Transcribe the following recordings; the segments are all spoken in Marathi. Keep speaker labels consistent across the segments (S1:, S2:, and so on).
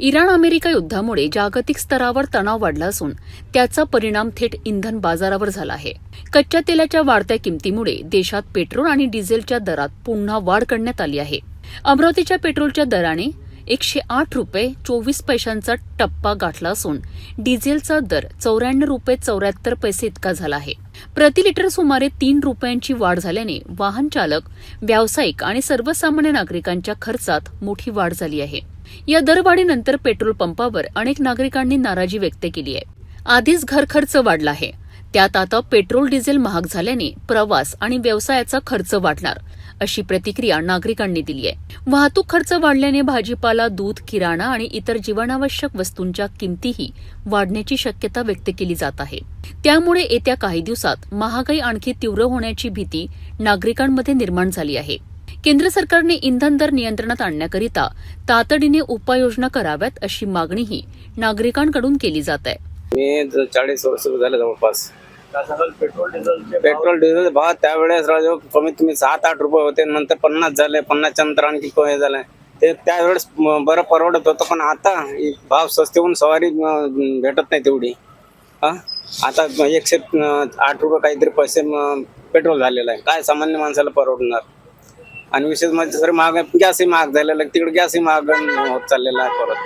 S1: इराण अमेरिका युद्धामुळे जागतिक स्तरावर तणाव वाढला असून त्याचा परिणाम थेट इंधन बाजारावर झाला आहे। कच्च्या तेलाच्या वाढत्या किमतीमुळे देशात पेट्रोल आणि डिझेलच्या दरात पुन्हा वाढ करण्यात आली आहे। अमरावतीच्या पेट्रोलच्या दराने 108 रुपये 24 पैशांचा टप्पा गाठला असून डिझेलचा दर 94 रुपये 74 पैसे इतका झाला आहे। प्रति लिटर सुमारे 3 रुपयांची वाढ झाल्याने वाहन चालक, व्यावसायिक आणि सर्वसामान्य नागरिकांच्या खर्चात मोठी वाढ झाली आहे। या दरवाढीनंतर पेट्रोल पंपावर अनेक नागरिकांनी नाराजी व्यक्त केली आहे। आधीच घर खर्च वाढला आहे, त्यात आता पेट्रोल डिझेल महाग झाल्याने प्रवास आणि व्यवसायाचा खर्च वाढणार, अशी प्रतिक्रिया नागरिकांनी दिली आहे। वाहतूक खर्च वाढल्याने भाजीपाला, दूध, किराणा आणि इतर जीवनावश्यक वस्तूंच्या किमतीही वाढण्याची शक्यता व्यक्त केली जात आहे। त्यामुळे येत्या काही दिवसात महागाई आणखी तीव्र होण्याची भीती नागरिकांमध्ये निर्माण झाली आहे। केंद्र सरकारने इंधन दर नियंत्रणात आणण्याकरिता तातडीने उपाययोजना कराव्यात, अशी मागणीही नागरिकांकडून केली जात आहे।
S2: मी 40 वर्ष झाले जवळपास पेट्रोल डिझेल भाव त्यावेळेस कमीत कमी 7-8 रुपये होते, नंतर 50 झाले, 50च्या नंतर आणखी कमी झाले। ते त्यावेळेस बरं परवडत होतं, पण आता भाव स्वस्त होऊन सवारी भेटत नाही तेवढी। आता 108 रुपये काहीतरी पैसे पेट्रोल झालेलं आहे, काय सामान्य माणसाला परवडणार। आणि विशेष म्हणजे सर महाग गॅसही महाग झालेला आहे, तिकडे गॅसही महाग होत चाललेला आहे। परत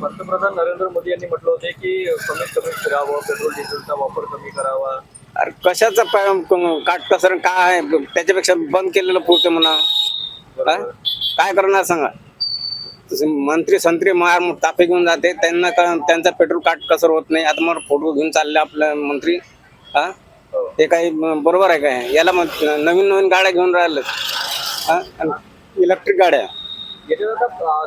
S3: पंतप्रधान नरेंद्र मोदी यांनी म्हटलं होते की कमीत कमी फिरावं, पेट्रोल डिझेलचा वापर कमी करावा।
S2: अरे कशाचं काटकसर काय आहे, त्याच्यापेक्षा बंद केलेलं पुरते म्हणा। काय करणार सांगा, मंत्री संत्री मार ताफे घेऊन जाते, त्यांना त्यांचा पेट्रोल काटकसर होत नाही। आता मला फोटो घेऊन चालले आपले मंत्री, हे काही बरोबर आहे काय? याला नवीन गाड्या घेऊन राहिले, इलेक्ट्रिक गाड्या।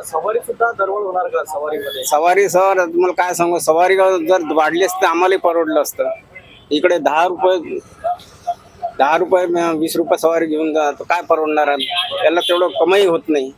S3: सवारी सुद्धा दरवळ होणार का सवारीमध्ये?
S2: सवारी सर तुम्हाला काय सांगू, सवारी जर वाढली असते आम्हाला परवडलं असतं। इकडे 10 रुपये 20 रुपये सवारी घेऊन जा, काय परवडणार आहे? याला तेवढं कमाई होत नाही।